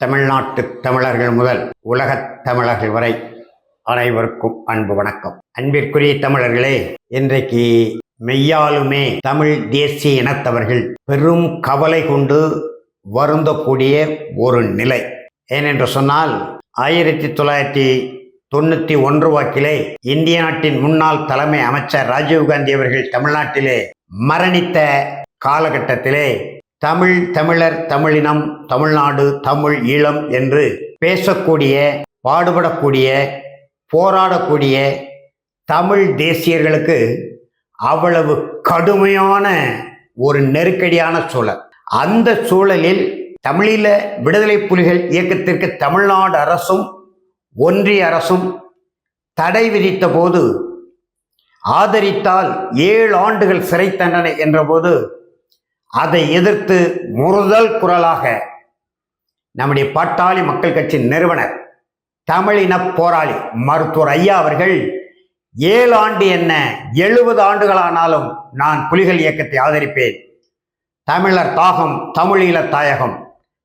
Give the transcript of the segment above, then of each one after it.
தமிழ்நாட்டு தமிழர்கள் முதல் உலகத் தமிழர்கள் வரை அனைவருக்கும் அன்பு வணக்கம். அன்பிற்குரிய தமிழர்களே, இன்றைக்கு மெய்யாலுமே தமிழ் தேசிய இனத்தவர்கள் பெரும் கவலை கொண்டு வருந்தக்கூடிய ஒரு நிலை. ஏனென்று சொன்னால் 1991 வாக்கிலே இந்திய நாட்டின் முன்னாள் தலைமை அமைச்சர் ராஜீவ்காந்தி அவர்கள் தமிழ்நாட்டிலே மரணித்த காலகட்டத்திலே தமிழர், தமிழினம், தமிழ்நாடு, தமிழ் ஈழம் என்று பேசக்கூடிய, பாடுபடக்கூடிய, போராடக்கூடிய தமிழ் தேசியர்களுக்கு அவ்வளவு கடுமையான ஒரு நெருக்கடியான சூழல். அந்த சூழலில் தமிழீழ விடுதலை புலிகள் இயக்கத்திற்கு தமிழ்நாடு அரசும் ஒன்றிய அரசும் தடை விதித்த போது, ஆதரித்தால் 7 ஆண்டுகள் சிறை தண்டனை என்றபோது அதை எதிர்த்து முதல் குரலாக நம்முடைய பாட்டாளி மக்கள் கட்சி நிறுவனர், தமிழின போராளி மருத்துவர் ஐயா அவர்கள் 7 ஆண்டு என்ன 70 ஆண்டுகளானாலும் நான் புலிகள் இயக்கத்தை ஆதரிப்பேன், தமிழர் தாகம், தமிழீழ தாயகம்,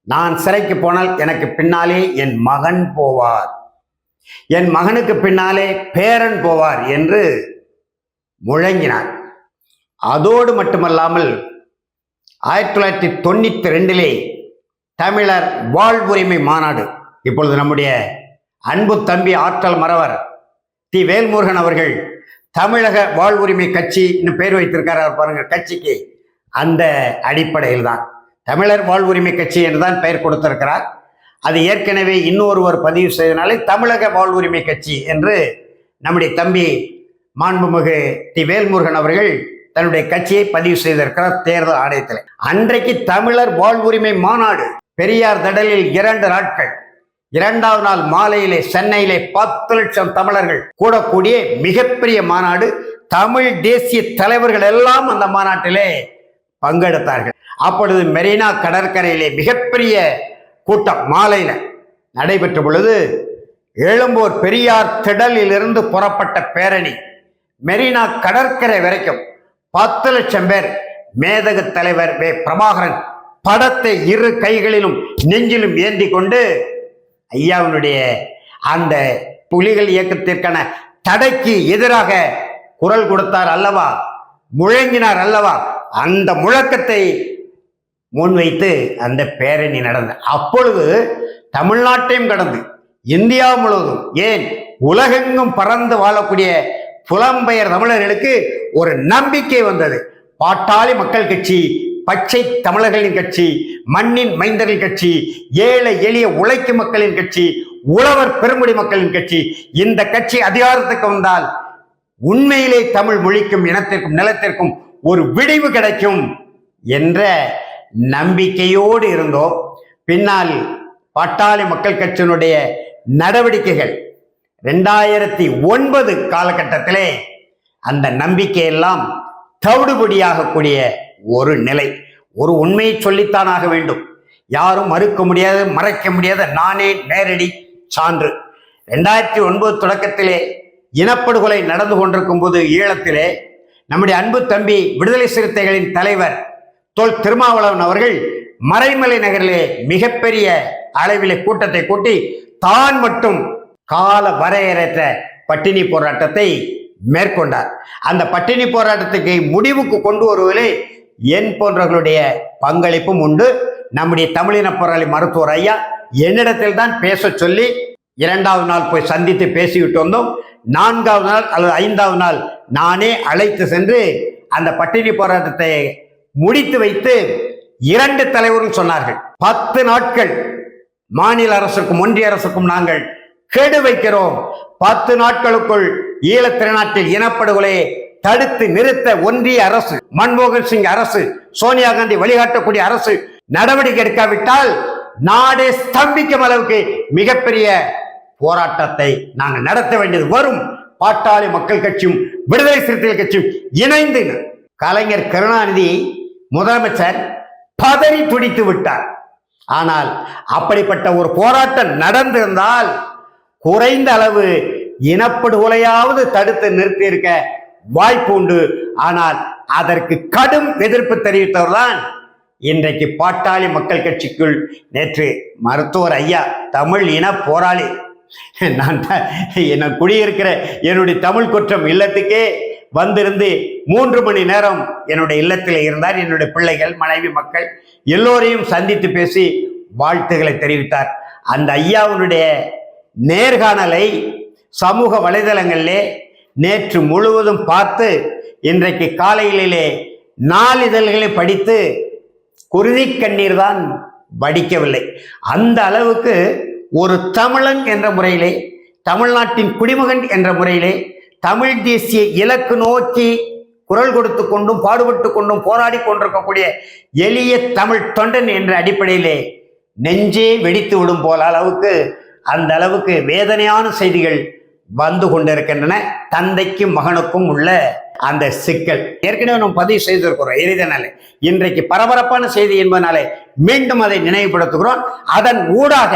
நான் சிறைக்கு போனால் எனக்கு பின்னாலே என் மகன் போவார், என் மகனுக்கு பின்னாலே பேரன் போவார் என்று முழங்கினார். அதோடு மட்டுமல்லாமல் 1992 தமிழர் வாழ்வுரிமை மாநாடு, இப்பொழுது நம்முடைய அன்பு தம்பி ஆற்றல் மறவர் தி வேல்முருகன் அவர்கள் தமிழக வாழ்வுரிமை கட்சி பெயர் வைத்திருக்கிறார் பாருங்க கட்சிக்கு. அந்த அடிப்படையில் தான் தமிழர் வாழ்வுரிமை கட்சி என்றுதான் பெயர் கொடுத்திருக்கிறார். அது ஏற்கனவே இன்னொருவர் பதிவு செய்தனாலே தமிழக வாழ்வுரிமை கட்சி என்று நம்முடைய தம்பி மாண்புமிகு தி வேல்முருகன் அவர்கள் தன்னுடைய கட்சியை பதிவு செய்திருக்கிறார் தேர்தல் ஆணையத்தில். அன்றைக்கு தமிழர் வாழ்வுரிமை மாநாடு பெரியார் திடலில் 2 நாட்கள், 2வது நாள் மாலையிலே சென்னையிலே 10 லட்சம் தமிழர்கள் கூடக்கூடிய மிகப்பெரிய மாநாடு. தமிழ் தேசிய தலைவர்கள் எல்லாம் அந்த மாநாட்டிலே பங்கெடுத்தார்கள். அப்பொழுது மெரினா கடற்கரையிலே மிகப்பெரிய கூட்டம் மாலையில நடைபெற்ற பொழுது, எழும்பூர் பெரியார் திடலில் இருந்து புறப்பட்ட பேரணி மெரினா கடற்கரை வரைக்கும் 10 லட்சம் பேர். மேதகு தலைவர் வே பிரபாகரன் படத்தை 2 கைகளிலும் நெஞ்சிலும் ஏந்தி கொண்டு ஐயாவினுடைய அந்த புலிகள் இயக்கத்திற்கான தடைக்கு எதிராக குரல் கொடுத்தார் அல்லவா, முழங்கினார் அல்லவா, அந்த முழக்கத்தை முன்வைத்து அந்த பேரணி நடந்தது. அப்பொழுது தமிழ்நாட்டையும் கடந்து இந்தியா முழுவதும், ஏன் உலகெங்கும் பறந்து வாழக்கூடிய புலம்பெயர் தமிழர்களுக்கு ஒரு நம்பிக்கை வந்தது. பாட்டாளி மக்கள் கட்சி, பச்சை தமிழர்களின் கட்சி, மண்ணின் மைந்தர்கள் கட்சி, ஏழை எளிய உழைக்கும் மக்களின் கட்சி, உழவர் பெருங்குடி மக்களின் கட்சி, இந்த கட்சி அதிகாரத்துக்கு வந்தால் உண்மையிலே தமிழ் மொழிக்கும் இனத்திற்கும் நிலத்திற்கும் ஒரு விடிவு கிடைக்கும் என்ற நம்பிக்கையோடு இருந்தோம். பின்னால் பாட்டாளி மக்கள் கட்சியினுடைய நடவடிக்கைகள் 2009 காலகட்டத்திலே அந்த நம்பிக்கையெல்லாம் தவிடுபடியாகக்கூடிய ஒரு நிலை. ஒரு உண்மையை சொல்லித்தானாக வேண்டும், யாரும் மறுக்க முடியாது, மறைக்க முடியாத நானே நேரடி சான்று. 2009 தொடக்கத்திலே இனப்படுகொலை நடந்து கொண்டிருக்கும் போது ஈழத்திலே நம்முடைய அன்பு தம்பி விடுதலை சிறுத்தைகளின் தலைவர் தொல் திருமாவளவன் அவர்கள் மறைமலை நகரிலே மிகப்பெரிய அளவிலே கூட்டத்தை கூட்டி தான் மட்டும் கால வரையறையற்ற பட்டினி போராட்டத்தை மேற்கொண்டார். அந்த பட்டினி போராட்டத்துக்கு முடிவுக்கு கொண்டு வருவதிலே என் போன்றவர்களுடைய பங்களிப்பும் உண்டு. நம்முடைய தமிழின போராளி மருத்துவர் ஐயா என்னிடத்தில் தான் பேச சொல்லி 2வது நாள் போய் சந்தித்து பேசிவிட்டு வந்தோம். 4வது நாள் அல்லது 5வது நாள் நானே அழைத்து சென்று அந்த பட்டினி போராட்டத்தை முடித்து வைத்து 2 தலைவரும் சொன்னார்கள், 10 நாட்கள் மாநில அரசுக்கும் ஒன்றிய அரசுக்கும் நாங்கள் கெடு வைக்கிறோம், 10 நாட்களுக்குள் ஈழத் திருநாட்டில் இனப்படுகொலையை தடுத்து நிறுத்த ஒன்றிய அரசு, மன்மோகன் சிங் அரசு, சோனியா காந்தி வழிகாட்டக்கூடிய அரசு நடவடிக்கை எடுக்காவிட்டால் நாடே ஸ்தம்பிக்கும் அளவுக்கு மிகப்பெரிய போராட்டத்தை நாங்கள் நடத்த வேண்டியது வரும். பாட்டாளி மக்கள் கட்சியும் விடுதலை சிறுத்தைகள் கட்சியும் இணைந்து கலைஞர் கருணாநிதி முதலமைச்சர் பதறி துடித்து விட்டார். ஆனால் அப்படிப்பட்ட ஒரு போராட்டம் நடந்திருந்தால் குறைந்த அளவு இனப்படுகொலையாவது தடுத்து நிறுத்தியிருக்க வாய்ப்பு உண்டு. ஆனால் அதற்கு கடும் எதிர்ப்பு தெரிவித்தவர்தான் இன்றைக்கு பாட்டாளி மக்கள் கட்சிக்குள் நேற்று மருத்துவர் ஐயா தமிழ் இன போராளி நான் குடியிருக்கிற என்னுடைய தமிழ் குற்றம் இல்லத்துக்கே வந்திருந்து 3 மணி நேரம் என்னுடைய இல்லத்தில் இருந்தார். என்னுடைய பிள்ளைகள், மனைவி, மக்கள் எல்லோரையும் சந்தித்து பேசி வாழ்த்துக்களை தெரிவித்தார். அந்த ஐயாவுடைய நேர்காணலை சமூக வலைதளங்களிலே நேற்று முழுவதும் பார்த்து இன்றைக்கு காலையிலே நாளிதழ்களை படித்து குருதி கண்ணீர் தான் வடிக்கவில்லை. அந்த அளவுக்கு ஒரு தமிழன் என்ற முறையிலே, தமிழ்நாட்டின் குடிமகன் என்ற முறையிலே, தமிழ் தேசிய இலக்கு நோக்கி குரல் கொடுத்து கொண்டும் பாடுபட்டு கொண்டும் போராடி கொண்டிருக்கக்கூடிய எளிய தமிழ் தொண்டன் என்ற அடிப்படையிலே நெஞ்சே வெடித்து விடும் போல அளவுக்கு அந்த அளவுக்கு வேதனையான செய்திகள் வந்து கொண்டிருக்கின்றன. தந்தைக்கும் மகனுக்கும் உள்ள அந்த சிக்கல் ஏற்கனவே நாம் பதிவு செய்திருக்கிறோம். எளிதனாலே இன்றைக்கு பரபரப்பான செய்தி என்பதனாலே மீண்டும் அதை நினைவுபடுத்துகிறோம். அதன் ஊடாக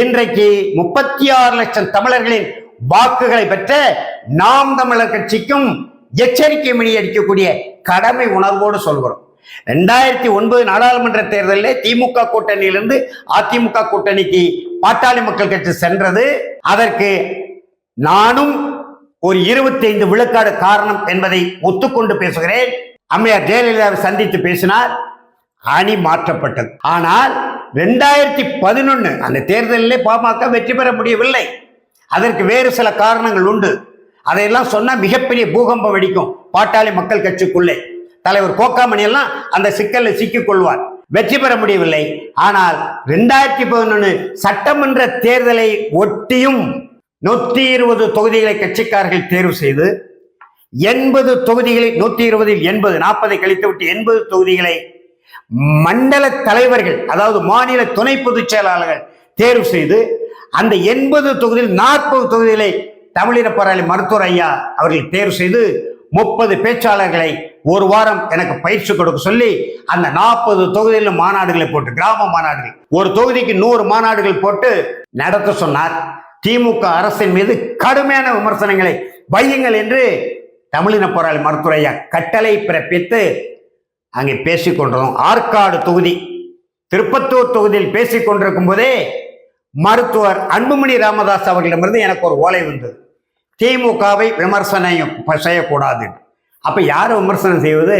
இன்றைக்கு 36 லட்சம் தமிழர்களின் வாக்குகளை பெற்ற நாம் தமிழர் கட்சிக்கும் எச்சரிக்கை மணி அடிக்கக்கூடிய கடமை உணர்வோடு சொல்கிறோம். 2009 நாடாளுமன்ற தேர்தலில் திமுக கூட்டணியிலிருந்து அதிமுக கூட்டணிக்கு பாட்டாளி மக்கள் கட்சி சென்றது. அதற்கு நானும் ஒரு 25 விழுக்காடு காரணம் என்பதை ஒத்துக்கொண்டு பேசுகிறேன். அம்மையார் ஜெயலலிதாவை சந்தித்து பேசினார், அணி மாற்றப்பட்டது. ஆனால் 2011 அந்த தேர்தலிலே பாமக வெற்றி பெற முடியவில்லை. அதற்கு வேறு சில காரணங்கள் உண்டு. அதையெல்லாம் சொன்னா மிகப்பெரிய பூகம்பம் வெடிக்கும் பாட்டாளி மக்கள் கட்சிக்குள்ளே. தலைவர் கோக்காமணி எல்லாம் அந்த சிக்கலில் சிக்கிக் கொள்வார். வெற்றி பெற முடியவில்லை. ஆனால் 2011 சட்டமன்ற தேர்தலை ஒட்டியும் 120 தொகுதிகளை கட்சிக்காரர்கள் தேர்வு செய்து 80 தொகுதிகளை 120 80 40 கழித்து விட்டு 80 தொகுதிகளை மண்டல தலைவர்கள், அதாவது மாநில துணை பொதுச் செயலாளர்கள் தேர்வு செய்து அந்த 80 தொகுதியில் 40 தொகுதிகளை தமிழின போராளி மருத்துவர் ஐயா அவர்கள் தேர்வு செய்து 30 பேச்சாளர்களை ஒரு வாரம் எனக்கு பயிற்சி கொடுக்க சொல்லி அந்த 40 தொகுதியில் மாநாடுகளை போட்டு, கிராம மாநாடுகள், ஒரு தொகுதிக்கு 100 மாநாடுகள் போட்டு நடத்த சொன்னார். திமுக அரசின் மீது கடுமையான விமர்சனங்களை வையுங்கள் என்று தமிழின போராளி மருத்துவர் ஐயா கட்டளை பிறப்பித்து அங்கே பேசிக் கொண்டிருந்தோம். ஆற்காடு தொகுதி, திருப்பத்தூர் தொகுதியில் பேசிக் கொண்டிருக்கும் போதே மருத்துவர் அன்புமணி ராமதாஸ் அவர்களிடமிருந்து எனக்கு ஒரு ஓலை வந்தது. திமுகவை விமர்சனம் செய்யக்கூடாது. அப்ப யார் விமர்சனம் செய்வது?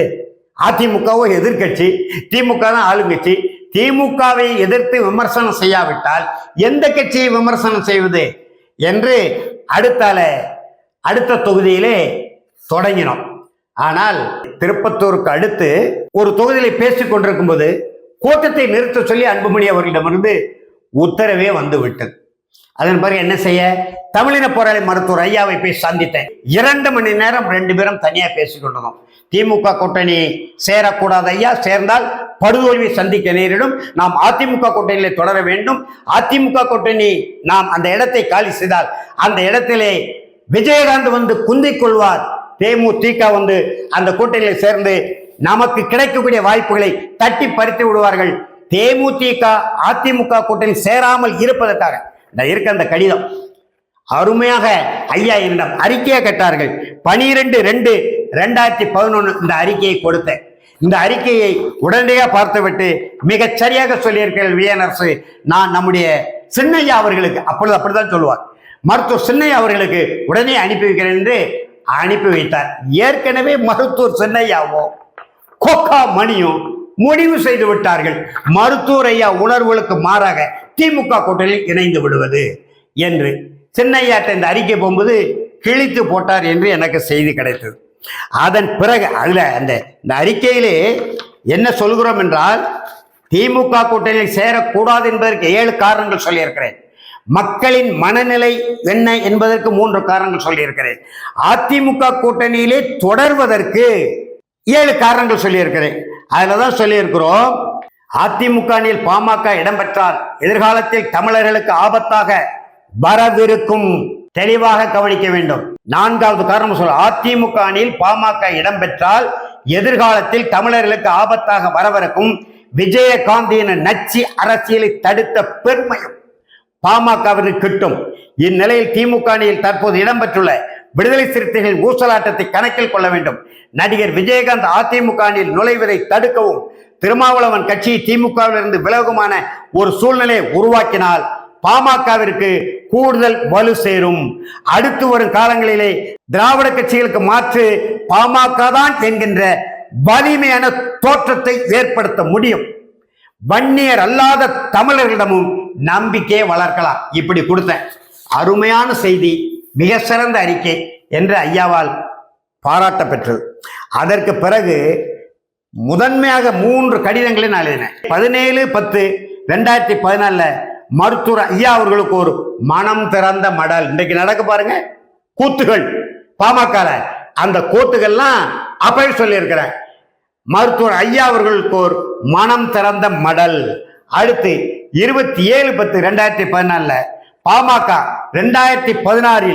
அதிமுகவோ எதிர்கட்சி, திமுக தான் ஆளுங்கட்சி. திமுகவை எதிர்த்து விமர்சனம் செய்யாவிட்டால் எந்த கட்சியை விமர்சனம் செய்வது என்று அடுத்த தொகுதியிலே தொடங்கினோம். ஆனால் திருப்பத்தூருக்கு அடுத்து ஒரு தொகுதியில பேசிக் கொண்டிருக்கும் போது கூட்டத்தை நிறுத்த சொல்லி அன்புமணி அவர்களிடமிருந்து உத்தரவே வந்து விட்டது. அதன் பிறகு என்ன செய்ய, தமிழின போராளி மருத்துவர் ஐயாவை போய் சந்தித்தேன். 2 மணி நேரம் 2 பேரும் தனியா பேசிக் கொண்டிருந்தோம். திமுக கூட்டணி சேரக்கூடாது ஐயா, சேர்ந்தால் படுதோல்வி சந்திக்க நேரிடும். நாம் அதிமுக கூட்டணியிலே தொடர வேண்டும். அதிமுக கூட்டணி நாம் அந்த இடத்தை காலி செய்தால் அந்த இடத்திலே விஜயகாந்த் வந்து குந்திக் கொள்வார். தேமுதிக வந்து அந்த கூட்டணியில் சேர்ந்து நமக்கு கிடைக்கக்கூடிய வாய்ப்புகளை தட்டி பறித்து விடுவார்கள். தேமுதிக அதிமுக கூட்டணி சேராமல் இருப்பதற்காக இருக்க அந்த கடிதம் அருமையாக ஐயா என்னிடம் அறிக்கையை கேட்டார்கள். 12/2/2011 இந்த அறிக்கையை கொடுத்தேன். இந்த அறிக்கையை உடனடியாக பார்த்துவிட்டு மிகச் சரியாக சொல்லியிருக்கிறேன் விஎன்ஆர்சு. நான் நம்முடைய சின்னையா அவர்களுக்கு, அப்பொழுது அப்படிதான் சொல்லுவார், மருத்துவர் சின்னையா அவர்களுக்கு உடனே அனுப்பி வைக்கிறேன் என்று அனுப்பி வைத்தார். ஏற்கனவே மருத்துவர் சின்னையாவோ கோக்கா மணியும் முடிவு செய்து விட்டார்கள், மருத்துவர் ஐயா உணர்வுகளுக்கு மாறாக திமுக கூட்டணியில் இணைந்து விடுவது என்று. சின்னையாட்ட இந்த அறிக்கை போகும்போது கிழித்து போட்டார் என்று எனக்கு செய்தி கிடைத்தது. அதன் பிறகு இந்த அறிக்கையிலே என்ன சொல்கிறோம் என்றால், திமுக கூட்டணியில் சேரக்கூடாது என்பதற்கு 7 காரணங்கள் சொல்லியிருக்கிறேன். மக்களின் மனநிலை என்ன என்பதற்கு 3 காரணங்கள் சொல்லியிருக்கிறேன். அதிமுக கூட்டணியிலே தொடர்வதற்கு 7 காரணங்கள் சொல்லியிருக்கிறேன். அதுலதான் சொல்லியிருக்கிறோம், அதிமுக அணியில் பாமக இடம்பெற்றால் எதிர்காலத்தில் தமிழர்களுக்கு ஆபத்தாக வரவிருக்கும், தெளிவாக கவனிக்க வேண்டும். 4வது காரணம் சொல்ல, அதிமுக அணியில் பாமக இடம்பெற்றால் எதிர்காலத்தில் தமிழர்களுக்கு ஆபத்தாக வரவிருக்கும் விஜயகாந்தியின் நச்சு அரசியலை தடுத்த பெருமையும் பாமகவிற்கு கிட்டும். இந்நிலையில் திமுக அணியில் தற்போது இடம்பெற்றுள்ள விடுதலை சிறுத்தைகளின் ஊசலாட்டத்தை கணக்கில் கொள்ள வேண்டும். நடிகர் விஜயகாந்த் அதிமுக அணியில் நுழைவதை தடுக்கவும் திருமாவளவன் கட்சியை திமுகவிலிருந்து விலகுமான ஒரு சூழ்நிலையை உருவாக்கினால் பாமகவிற்கு கூடுதல் வலு சேரும். அடுத்து வரும் காலங்களிலே திராவிட கட்சிகளுக்கு மாற்று பாமக தான் என்கின்ற வலிமையான தோற்றத்தை ஏற்படுத்த முடியும். வன்னியர் அல்லாத தமிழர்களிடமும் நம்பிக்கையை வளர்க்கலாம். இப்படி கொடுத்த அருமையான செய்தி, மிக சிறந்த அறிக்கை என்று ஐயாவால் பாராட்ட பெற்றது. அதற்கு பிறகு முதன்மையாக 3 கடிதங்களை நான் எழுதினேன். 17/10/2014 மருத்துவர் ஐயா அவர்களுக்கு ஒரு மனம் திறந்த மடல். இன்றைக்கு நடக்க பாருங்க கூத்துகள் பாமக, அந்த கூத்துகள்லாம் அப்பவே சொல்லியிருக்கிறேன். மருத்துவர் ஐயா அவர்களுக்கு ஒரு மனம் திறந்த மடல். அடுத்து 27/10/2014 பாமக 2016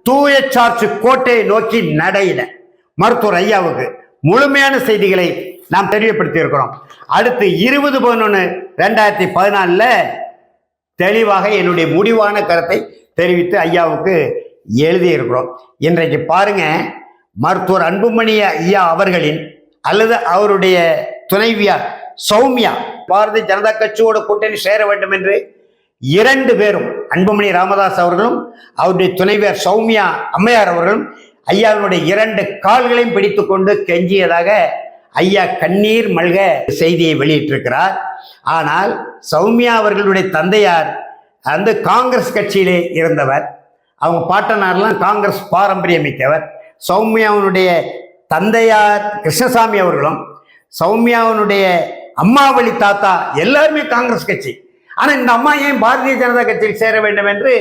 தூய சார்ஜ் கோட்டையை நோக்கி நடையிட மருத்துவர் ஐயாவுக்கு முழுமையான செய்திகளை நாம் தெரியப்படுத்தி இருக்கிறோம். அடுத்து 20/11/2014 தெளிவாக என்னுடைய முடிவான கருத்தை தெரிவித்து ஐயாவுக்கு எழுதியிருக்கிறோம். இன்றைக்கு பாருங்க, மருத்துவர் அன்புமணி ஐயா அவர்களின் அல்லது அவருடைய துணைவியார் சௌமியா பாரதிய ஜனதா கட்சியோட கூட்டணி சேர வேண்டும் என்று 2 பேரும், அன்புமணி ராமதாஸ் அவர்களும் அவருடைய துணைவியார் சௌமியா அம்மையார் அவர்களும் ஐயாவினுடைய 2 கால்களையும் பிடித்துக் கொண்டு கெஞ்சியதாக ஐயா கண்ணீர் மல்க செய்தியை வெளியிட்டிருக்கிறார். ஆனால் சௌமியா அவர்களுடைய தந்தையார் அந்த காங்கிரஸ் கட்சியிலே இருந்தவர். அவங்க பாட்டனார்லாம் காங்கிரஸ் பாரம்பரியம் மிக்கவர். சௌமியாவுடைய தந்தையார் கிருஷ்ணசாமி அவர்களும் சௌமியாவுடைய அம்மாவளி தாத்தா எல்லாருமே காங்கிரஸ் கட்சி. ஆனா இந்த அம்மா ஏன் பாரதிய ஜனதா கட்சியில் சேர வேண்டும் என்று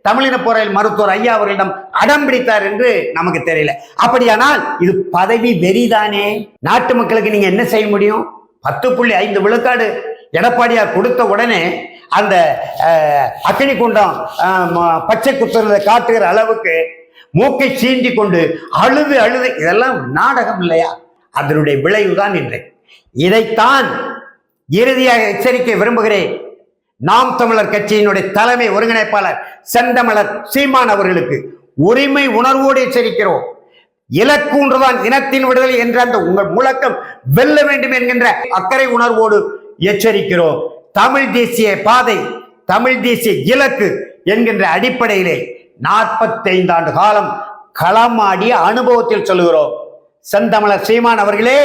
தமிழின போராளிகள் மருத்துவர் ஐயா அவர்களிடம் அடம் பிடித்தார் என்று நமக்கு தெரியல. அப்படியானால் இது பதவி வெறிதானே. நாட்டு மக்களுக்கு நீங்க என்ன செய்ய முடியும்? 10.5 விழுக்காடு எடப்பாடியார் கொடுத்த உடனே அந்த அக்கினி குண்டம் பச்சை குத்துறதை காட்டுகிற அளவுக்கு மூக்கை சீண்டி கொண்டு அழுது இதெல்லாம் நாடகம் இல்லையா? அதனுடைய விளைவுதான் இன்றைக்கு. இதைத்தான் இறுதியாக எச்சரிக்கை விரும்புகிறேன். நாம் தமிழர் கட்சியினுடைய தலைமை ஒருங்கிணைப்பாளர் செந்தமிழர் சீமான் அவர்களுக்கு உரிமை உணர்வோடு எச்சரிக்கிறோம். இலக்கு ஒன்றுதான் இனத்தின் விடுதலை என்ற அந்த உங்கள் முழக்கம் வெல்ல வேண்டும் என்கின்ற அக்கறை உணர்வோடு எச்சரிக்கிறோம். தமிழ் தேசிய பாதை, தமிழ் தேசிய இலக்கு என்கின்ற அடிப்படையிலே 45 ஆண்டு காலம் களமாடிய அனுபவத்தில் சொல்லுகிறோம். செந்தமிழர் சீமான் அவர்களே,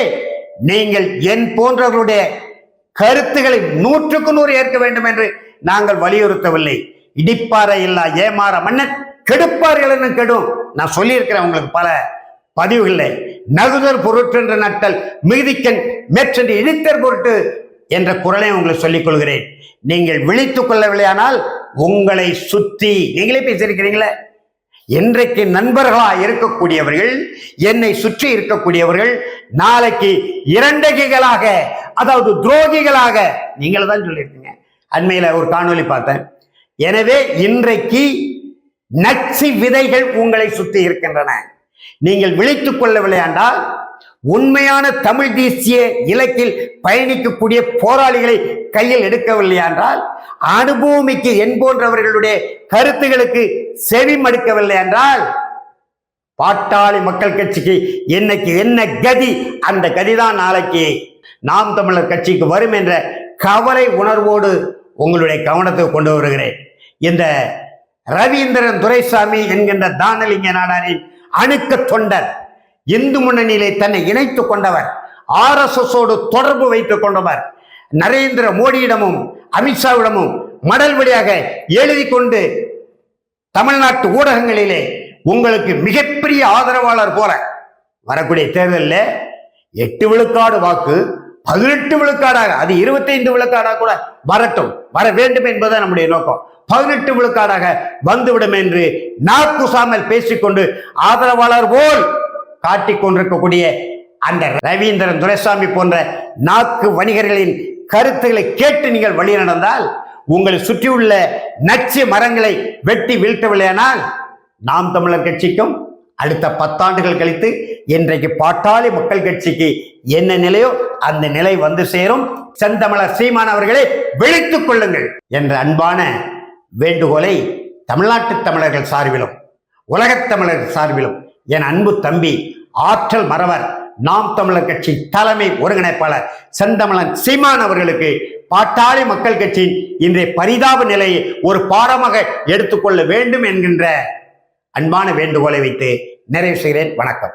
நீங்கள் என் போன்றவர்களுடைய கருத்துக்களை 100க்கு 100 ஏற்க வேண்டும் என்று நாங்கள் வலியுறுத்தவில்லை. இடிப்பாறை இல்லா ஏமாற மன்னன் கெடுப்பார்கள் என்று கெடும். நான் சொல்லியிருக்கிறேன் உங்களுக்கு பல பதிவுகளை. நகுதர் பொருட்டென்று நட்டல் மிகுதிக்கண் மேற்றென்று இடித்தர் பொருட்டு என்ற குரலை உங்களுக்கு சொல்லிக் கொள்கிறேன். நீங்கள் விழித்துக் கொள்ளவில்லையானால் உங்களை சுற்றி நீங்களே பேசியிருக்கிறீங்களே, இன்றைக்கு நண்பர்களா இருக்கக்கூடியவர்கள், என்னை சுற்றி இருக்கக்கூடியவர்கள் நாளைக்கு இரண்டகிகளாக, அதாவது துரோகிகளாக நீங்கள் தான் சொல்லியிருக்கீங்க. அண்மையில ஒரு காணொலி பார்த்தேன். எனவே இன்றைக்கு நச்சு விதைகள் உங்களை சுற்றி இருக்கின்றன. நீங்கள் விழித்துக் கொள்ளவில்லை என்றால் உண்மையான தமிழ் தேசிய இலக்கில் பயணிக்கக்கூடிய போராளிகளை கையில் எடுக்கவில்லை என்றால், அனுபூமிக்கு என் போன்றவர்களுடைய கருத்துகளுக்கு செவி மடுக்கவில்லை என்றால், பாட்டாளி மக்கள் கட்சிக்கு இன்னைக்கு என்ன கதி, அந்த கதிதான் நாளைக்கு நாம் தமிழர் கட்சிக்கு வரும் என்ற கவலை உணர்வோடு உங்களுடைய கவனத்தை கொண்டு வருகிறேன். இந்த ரவீந்திரன் துரைசாமி என்கின்ற தானலிங்க நாடாரின் அணுக்க தொண்டர், இந்து முன்னணியிலே தன்னை இணைத்துக் கொண்டவர், RSSோடு தொடர்பு வைத்துக் கொண்டவர், நரேந்திர மோடியிடமும் அமித்ஷாவிடமும் மடல் வழியாக எழுதி கொண்டு தமிழ்நாட்டு ஊடகங்களிலே உங்களுக்கு மிகப்பெரிய ஆதரவாளர் போல வரக்கூடிய தேர்தலில் 8 விழுக்காடு வாக்கு 18 விழுக்காடாக, அது 25 விழுக்காடாக கூட வரட்டும், வர வேண்டும் என்பதை நம்முடைய நோக்கம். 18 விழுக்காடாக வந்துவிடும் என்று நாக்குசாமல் பேசிக்கொண்டு ஆதரவாளர் போல் காட்டிக் கொண்டிருக்கக்கூடிய அந்த ரவீந்திரன் துரைசாமி போன்ற நாக்கு வணிகர்களின் கருத்துக்களை கேட்டு நீங்கள் வழி நடந்தால், உங்களை சுற்றியுள்ள நச்சு மரங்களை வெட்டி வீழ்த்தவில்லையானால், நாம் தமிழர் கட்சிக்கும் அடுத்த 10 ஆண்டுகள் கழித்து இன்றைக்கு பாட்டாளி மக்கள் கட்சிக்கு என்ன நிலையோ அந்த நிலை வந்து சேரும். செந்தமிழர் சீமான் அவர்களை விழித்துக் கொள்ளுங்கள் என்ற அன்பான வேண்டுகோளை தமிழ்நாட்டு தமிழர்கள் சார்பிலும் உலகத் தமிழர்கள் சார்பிலும் என் அன்பு தம்பி ஆற்றல் மறவர் நாம் தமிழர் கட்சி தலைமை ஒருங்கிணைப்பாளர் செந்தமிழன் சீமான் அவர்களுக்கு பாட்டாளி மக்கள் கட்சியின் இன்றைய பரிதாப நிலையை ஒரு பாடமாக எடுத்துக்கொள்ள வேண்டும் என்கின்ற அன்பான வேண்டுகோளை வைத்து நிறைவு செய்கிறேன். வணக்கம்.